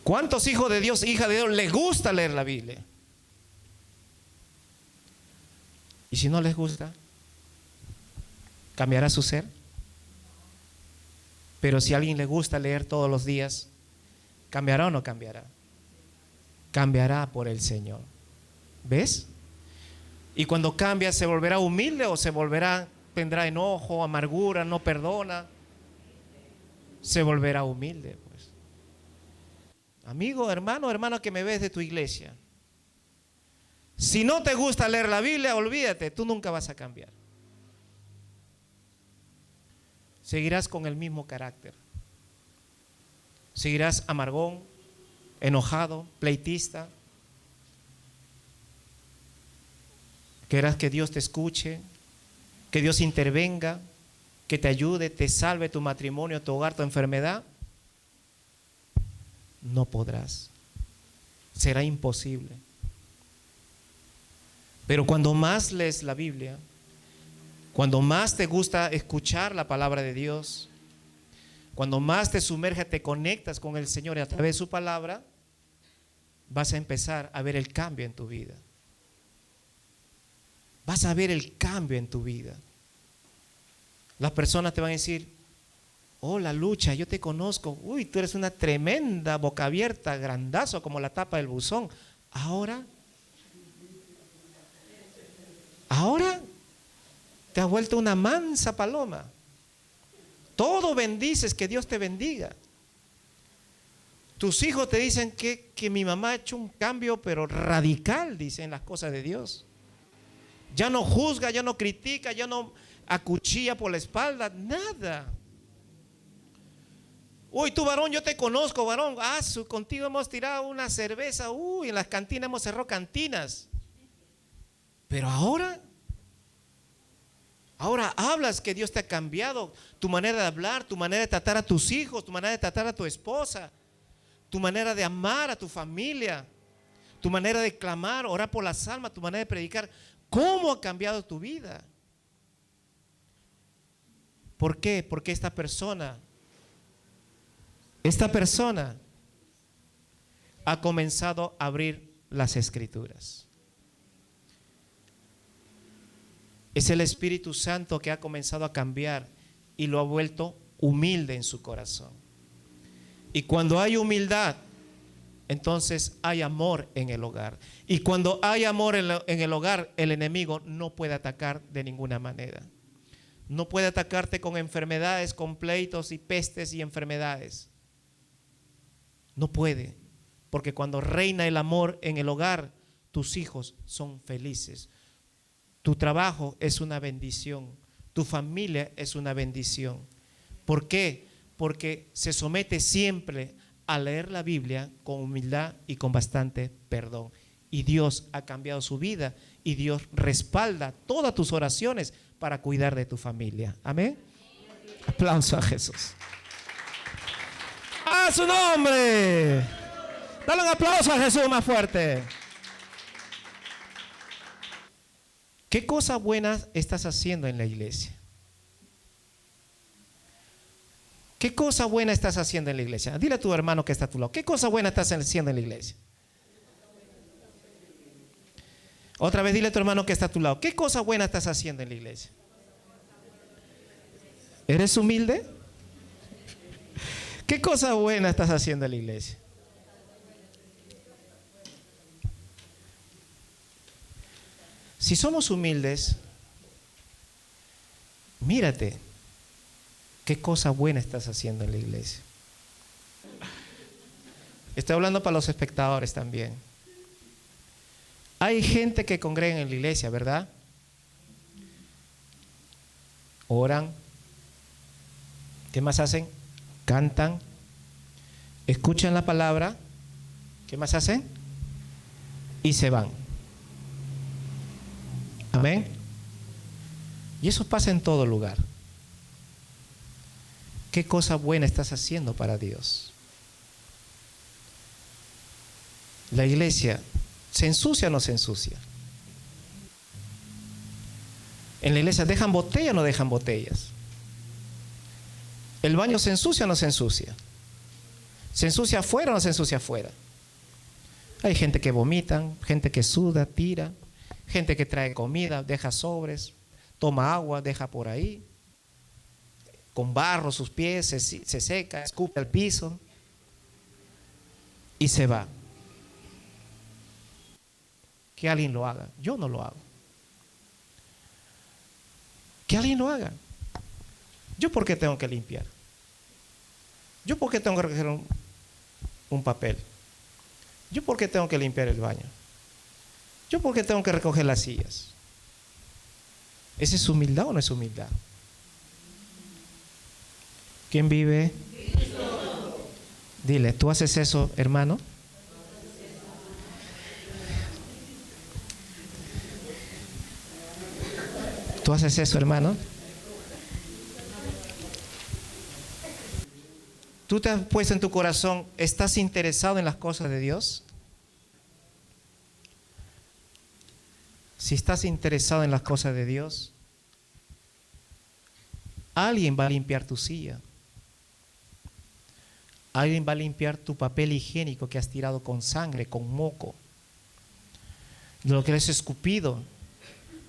¿Cuántos hijos de Dios, hijas de Dios, les gusta leer la Biblia? Y si no les gusta, ¿cambiará su ser? Pero si a alguien le gusta leer todos los días, ¿cambiará o no cambiará? Cambiará por el Señor. ¿Ves? Y cuando cambia, ¿se volverá humilde o tendrá enojo, amargura, no perdona? Se volverá humilde, pues. Amigo, hermano que me ves de tu iglesia, si no te gusta leer la Biblia, olvídate, tú nunca vas a cambiar. Seguirás con el mismo carácter. Seguirás amargón, enojado, pleitista. Querrás que Dios te escuche, que Dios intervenga, que te ayude, te salve tu matrimonio, tu hogar, tu enfermedad. No podrás. Será imposible. Pero cuando más lees la Biblia, cuando más te gusta escuchar la palabra de Dios, cuando más te sumerges, te conectas con el Señor y a través de su palabra, vas a empezar a ver el cambio en tu vida. Vas a ver el cambio en tu vida. Las personas te van a decir, hola Lucha, yo te conozco. Uy, tú eres una tremenda boca abierta, grandazo como la tapa del buzón. Ahora te has vuelto una mansa paloma. Todo bendices, que Dios te bendiga. Tus hijos te dicen que mi mamá ha hecho un cambio, pero radical, dicen las cosas de Dios. Ya no juzga, ya no critica, ya no acuchilla por la espalda, nada. Uy, tú varón, yo te conozco, varón. Contigo hemos tirado una cerveza. Uy, en las cantinas hemos cerrado cantinas. Pero ahora hablas que Dios te ha cambiado. Tu manera de hablar, tu manera de tratar a tus hijos, tu manera de tratar a tu esposa, tu manera de amar a tu familia, tu manera de clamar, orar por las almas, tu manera de predicar. ¿Cómo ha cambiado tu vida? ¿Por qué? Porque esta persona ha comenzado a abrir las Escrituras. Es el Espíritu Santo que ha comenzado a cambiar y lo ha vuelto humilde en su corazón. Y cuando hay humildad, entonces hay amor en el hogar. Y cuando hay amor en el hogar, el enemigo no puede atacar de ninguna manera. No puede atacarte con enfermedades, con pleitos y pestes y enfermedades. No puede, porque cuando reina el amor en el hogar, tus hijos son felices. Tu trabajo es una bendición. Tu familia es una bendición. ¿Por qué? Porque se somete siempre a leer la Biblia con humildad y con bastante perdón. Y Dios ha cambiado su vida y Dios respalda todas tus oraciones para cuidar de tu familia. Amén. Aplauso a Jesús. ¡A su nombre! Dale un aplauso a Jesús más fuerte. ¿Qué cosas buenas estás haciendo en la iglesia? ¿Qué cosa buena estás haciendo en la iglesia? Dile a tu hermano que está a tu lado. ¿Qué cosa buena estás haciendo en la iglesia? Otra vez dile a tu hermano que está a tu lado. ¿Qué cosa buena estás haciendo en la iglesia? ¿Eres humilde? ¿Qué cosa buena estás haciendo en la iglesia? Si somos humildes, mírate, qué cosa buena estás haciendo en la iglesia. Estoy hablando para los espectadores también. Hay gente que congrega en la iglesia, ¿verdad? Oran. ¿Qué más hacen? Cantan. Escuchan la palabra. ¿Qué más hacen? Y se van. Amén. Y eso pasa en todo lugar. ¿Qué cosa buena estás haciendo para Dios? La iglesia, ¿se ensucia o no se ensucia? En la iglesia, ¿dejan botella o no dejan botellas? ¿El baño se ensucia o no se ensucia? ¿Se ensucia afuera o no se ensucia afuera? Hay gente que vomita, gente que suda, tira, gente que trae comida, deja sobres, toma agua, deja por ahí, con barro sus pies, se seca, escupe al piso y se va. Que alguien lo haga. Yo no lo hago. Que alguien lo haga. ¿Yo por qué tengo que limpiar? ¿Yo por qué tengo que recoger un papel? ¿Yo por qué tengo que limpiar el baño? ¿Yo por qué tengo que recoger las sillas? ¿Esa es humildad o no es humildad? ¿Quién vive? Dile, ¿tú haces eso, hermano? ¿Tú haces eso, hermano? ¿Tú te has puesto en tu corazón, estás interesado en las cosas de Dios? Si estás interesado en las cosas de Dios, alguien va a limpiar tu silla. Alguien va a limpiar tu papel higiénico que has tirado con sangre, con moco, de lo que has escupido,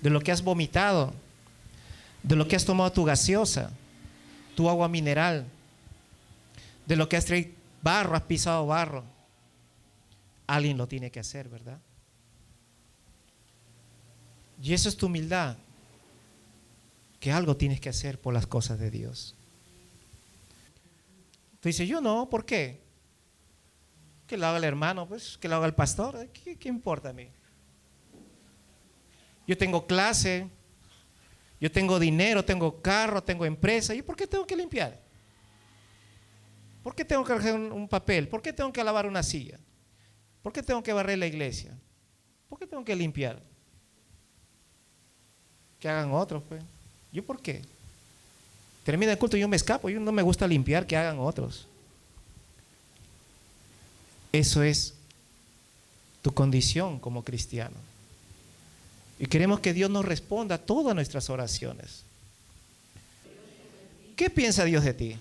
de lo que has vomitado, de lo que has tomado tu gaseosa, tu agua mineral, de lo que has traído barro, has pisado barro. Alguien lo tiene que hacer, ¿verdad? Y eso es tu humildad, que algo tienes que hacer por las cosas de Dios. Tú dices, yo no, ¿por qué? Que lo haga el hermano, pues, que lo haga el pastor, ¿qué importa a mí? Yo tengo clase, yo tengo dinero, tengo carro, tengo empresa, ¿y por qué tengo que limpiar? ¿Por qué tengo que recoger un papel? ¿Por qué tengo que lavar una silla? ¿Por qué tengo que barrer la iglesia? ¿Por qué tengo que limpiar? Que hagan otros, pues. ¿Yo por qué? Termina el culto y yo me escapo, yo no me gusta limpiar, que hagan otros. Eso es tu condición como cristiano. Y queremos que Dios nos responda a todas nuestras oraciones. ¿Qué piensa Dios de ti?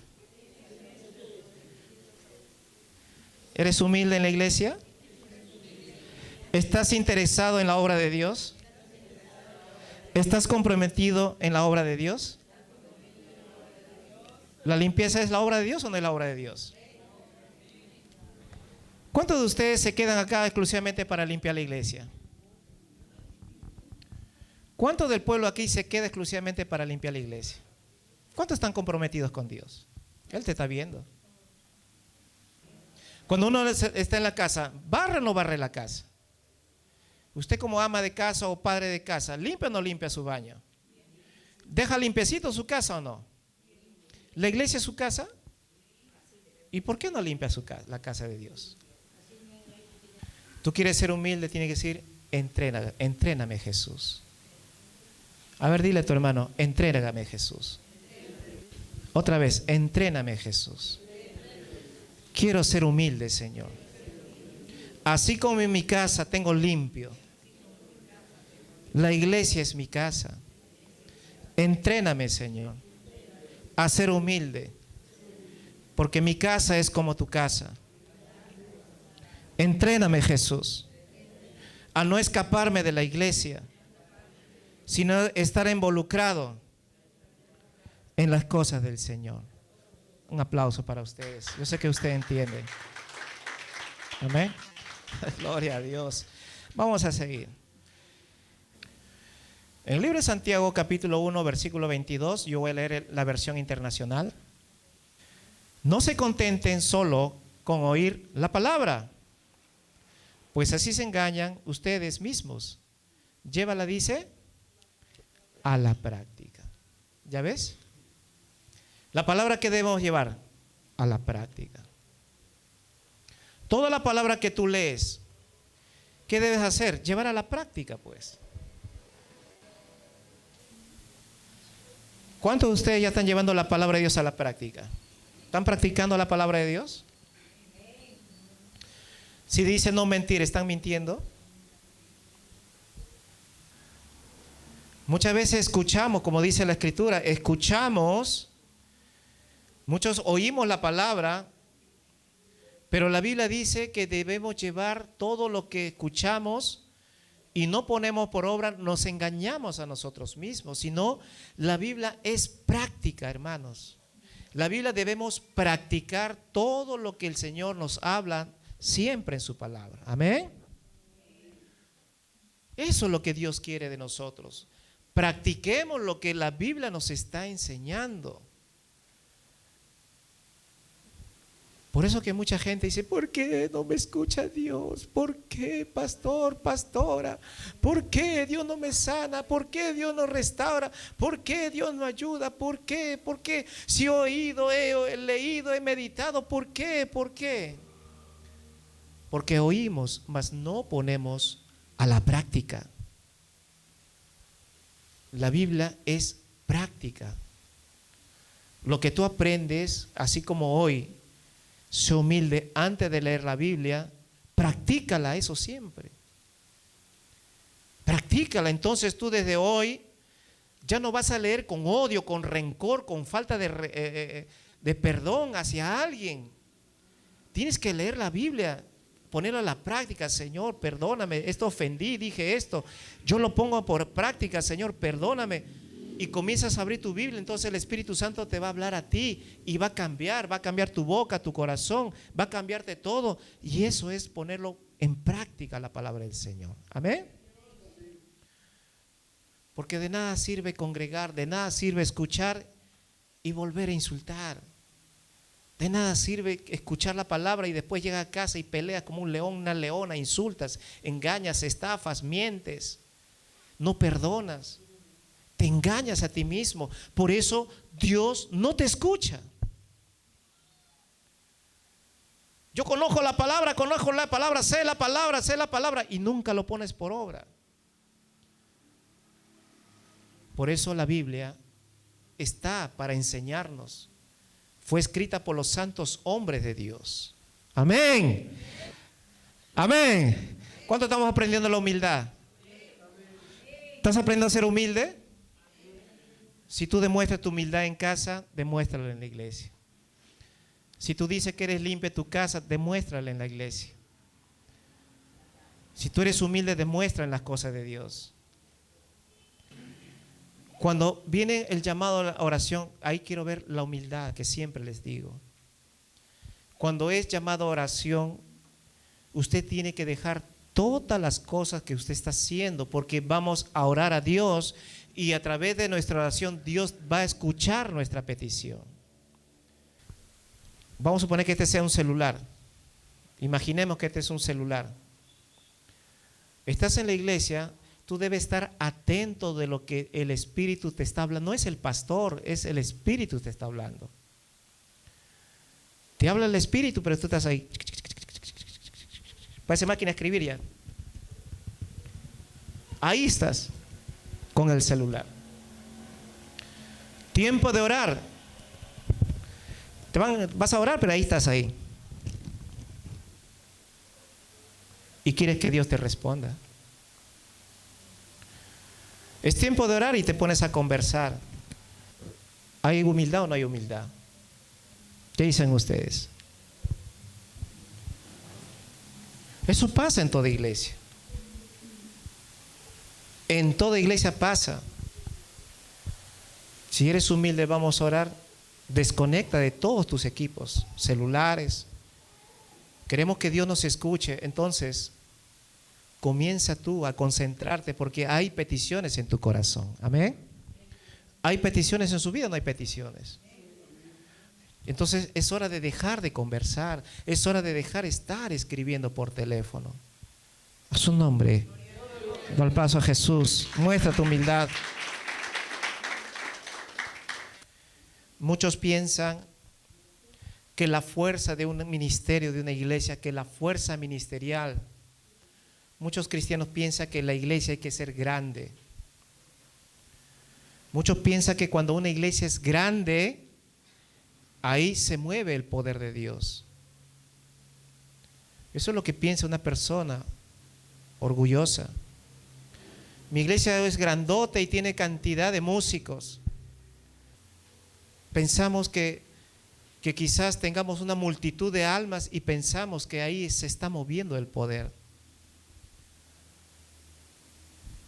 ¿Eres humilde en la iglesia? ¿Estás interesado en la obra de Dios? ¿Estás comprometido en la obra de Dios? ¿La limpieza es la obra de Dios o no es la obra de Dios? ¿Cuántos de ustedes se quedan acá exclusivamente para limpiar la iglesia? ¿Cuántos del pueblo aquí se queda exclusivamente para limpiar la iglesia? ¿Cuántos están comprometidos con Dios? Él te está viendo. Cuando uno está en la casa, ¿barre o no barre la casa? Usted como ama de casa o padre de casa, ¿limpia o no limpia su baño? ¿Deja limpiecito su casa o no? ¿La iglesia es su casa? ¿Y por qué no limpia la casa de Dios? Tú quieres ser humilde, tienes que decir, entréname Jesús. A ver, dile a tu hermano, entréname Jesús. Otra vez, entréname Jesús. Quiero ser humilde, Señor. Así como en mi casa tengo limpio, la iglesia es mi casa. Entréname, Señor, a ser humilde, porque mi casa es como tu casa. Entréname, Jesús, a no escaparme de la iglesia, sino estar involucrado en las cosas del Señor. Un aplauso para ustedes. Yo sé que usted entiende. Amén. Gloria a Dios. Vamos a seguir. En el libro de Santiago, capítulo 1, versículo 22, yo voy a leer la versión internacional. No se contenten solo con oír la palabra, pues así se engañan ustedes mismos. Llévala, dice, a la práctica. ¿Ya ves? La palabra que debemos llevar a la práctica. Toda la palabra que tú lees, ¿qué debes hacer? Llevar a la práctica, pues. ¿Cuántos de ustedes ya están llevando la palabra de Dios a la práctica? ¿Están practicando la palabra de Dios? Si dice no mentir, ¿están mintiendo? Muchas veces escuchamos, como dice la Escritura, escuchamos, muchos oímos la palabra, pero la Biblia dice que debemos llevar todo lo que escuchamos y no ponemos por obra, nos engañamos a nosotros mismos, sino la Biblia es práctica, hermanos. La Biblia debemos practicar todo lo que el Señor nos habla siempre en su palabra. Amén. Eso es lo que Dios quiere de nosotros. Practiquemos lo que la Biblia nos está enseñando. Por eso que mucha gente dice, ¿por qué no me escucha Dios? ¿Por qué, pastor, pastora? ¿Por qué Dios no me sana? ¿Por qué Dios no restaura? ¿Por qué Dios no ayuda? ¿Por qué? ¿Por qué? Si he oído, he leído, he meditado, ¿por qué? ¿Por qué? Porque oímos, mas no ponemos a la práctica. La Biblia es práctica. Lo que tú aprendes, así como hoy, sé humilde antes de leer la Biblia, practícala, eso siempre. Practícala, entonces tú desde hoy ya no vas a leer con odio, con rencor, con falta de perdón hacia alguien. Tienes que leer la Biblia, ponerla a la práctica. Señor, perdóname, esto ofendí, dije esto, yo lo pongo por práctica, Señor, perdóname. Y comienzas a abrir tu Biblia, entonces el Espíritu Santo te va a hablar a ti y va a cambiar tu boca, tu corazón, va a cambiarte todo. Y eso es ponerlo en práctica, la palabra del Señor. Amén. Porque de nada sirve congregar, de nada sirve escuchar y volver a insultar. De nada sirve escuchar la palabra y después llegas a casa y peleas como un león, una leona, insultas, engañas, estafas, mientes, no perdonas. Te engañas a ti mismo. Por eso Dios no te escucha. Yo conozco la palabra, sé la palabra y nunca lo pones por obra. Por eso la Biblia está para enseñarnos. Fue escrita por los santos hombres de Dios. Amén. Amén. ¿Cuánto estamos aprendiendo la humildad? ¿Estás aprendiendo a ser humilde? Si tú demuestras tu humildad en casa, demuéstralo en la iglesia. Si tú dices que eres limpio en tu casa, demuéstralo en la iglesia. Si tú eres humilde, demuestra en las cosas de Dios. Cuando viene el llamado a la oración, ahí quiero ver la humildad que siempre les digo. Cuando es llamado a oración, usted tiene que dejar todas las cosas que usted está haciendo, porque vamos a orar a Dios y a través de nuestra oración Dios va a escuchar nuestra petición. Vamos a suponer que este sea un celular. Imaginemos que este es un celular. Estás en la iglesia, tú debes estar atento de lo que el Espíritu te está hablando. No es el pastor, es el Espíritu que te está hablando. Te habla el Espíritu, pero tú estás ahí. Parece máquina de escribir ya. Ahí estás con el celular. Tiempo de orar. Vas a orar, pero ahí estás ahí. Y quieres que Dios te responda. Es tiempo de orar y te pones a conversar. ¿Hay humildad o no hay humildad? ¿Qué dicen ustedes? Eso pasa en toda iglesia. En toda iglesia pasa. Si eres humilde, vamos a orar. Desconecta de todos tus equipos, celulares. Queremos que Dios nos escuche. Entonces, comienza tú a concentrarte porque hay peticiones en tu corazón. Amén. ¿Hay peticiones en su vida o no hay peticiones? Entonces es hora de dejar de conversar, es hora de dejar de estar escribiendo por teléfono. A su nombre, da el paso a Jesús, muestra tu humildad. Muchos piensan que la fuerza de un ministerio, de una iglesia, que la fuerza ministerial, muchos cristianos piensan que en la iglesia hay que ser grande. Muchos piensan que cuando una iglesia es grande, ahí se mueve el poder de Dios. Eso es lo que piensa una persona orgullosa. Mi iglesia es grandota y tiene cantidad de músicos. Pensamos que quizás tengamos una multitud de almas y pensamos que ahí se está moviendo el poder.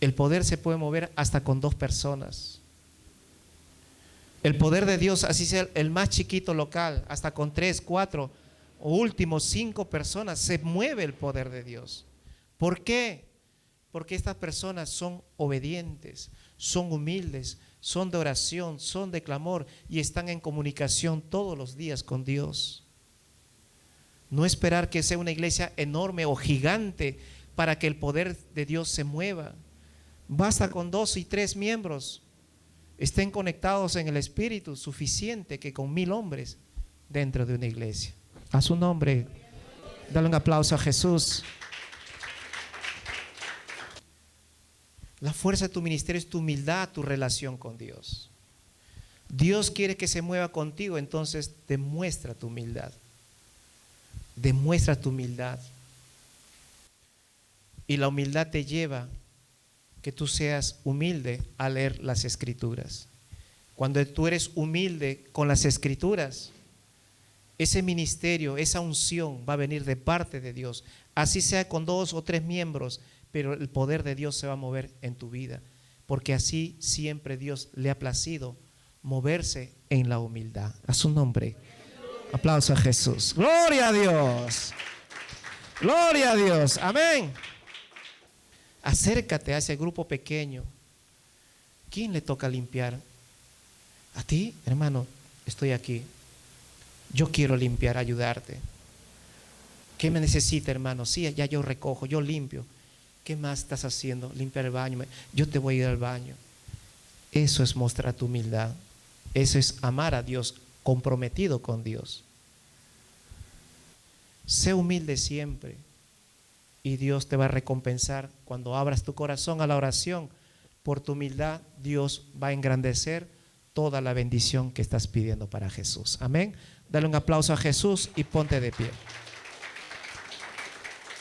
El poder se puede mover hasta con 2 personas. El poder de Dios, así sea el más chiquito local, hasta con 3, 4 o último 5 personas, se mueve el poder de Dios. ¿Por qué? Porque estas personas son obedientes, son humildes, son de oración, son de clamor y están en comunicación todos los días con Dios. No esperar que sea una iglesia enorme o gigante para que el poder de Dios se mueva. Basta con 2 y 3 miembros estén conectados en el Espíritu, suficiente que con 1000 hombres dentro de una iglesia. A su nombre, dale un aplauso a Jesús. La fuerza de tu ministerio es tu humildad, tu relación con Dios. Dios quiere que se mueva contigo, entonces demuestra tu humildad. Demuestra tu humildad. Y la humildad te lleva que tú seas humilde al leer las Escrituras. Cuando tú eres humilde con las Escrituras, ese ministerio, esa unción va a venir de parte de Dios. Así sea con 2 o 3 miembros, pero el poder de Dios se va a mover en tu vida, porque así siempre Dios le ha placido moverse en la humildad. A su nombre, aplauso a Jesús. Gloria a Dios, gloria a Dios, amén. Acércate a ese grupo pequeño. ¿Quién le toca limpiar? A ti, hermano, estoy aquí. Yo quiero limpiar, ayudarte. ¿Qué me necesita, hermano? Sí, ya yo recojo, yo limpio. ¿Qué más estás haciendo? Limpiar el baño. Yo te voy a ir al baño. Eso es mostrar tu humildad. Eso es amar a Dios, comprometido con Dios. Sé humilde siempre y Dios te va a recompensar cuando abras tu corazón a la oración. Por tu humildad, Dios va a engrandecer toda la bendición que estás pidiendo para Jesús. Amén. Dale un aplauso a Jesús y ponte de pie.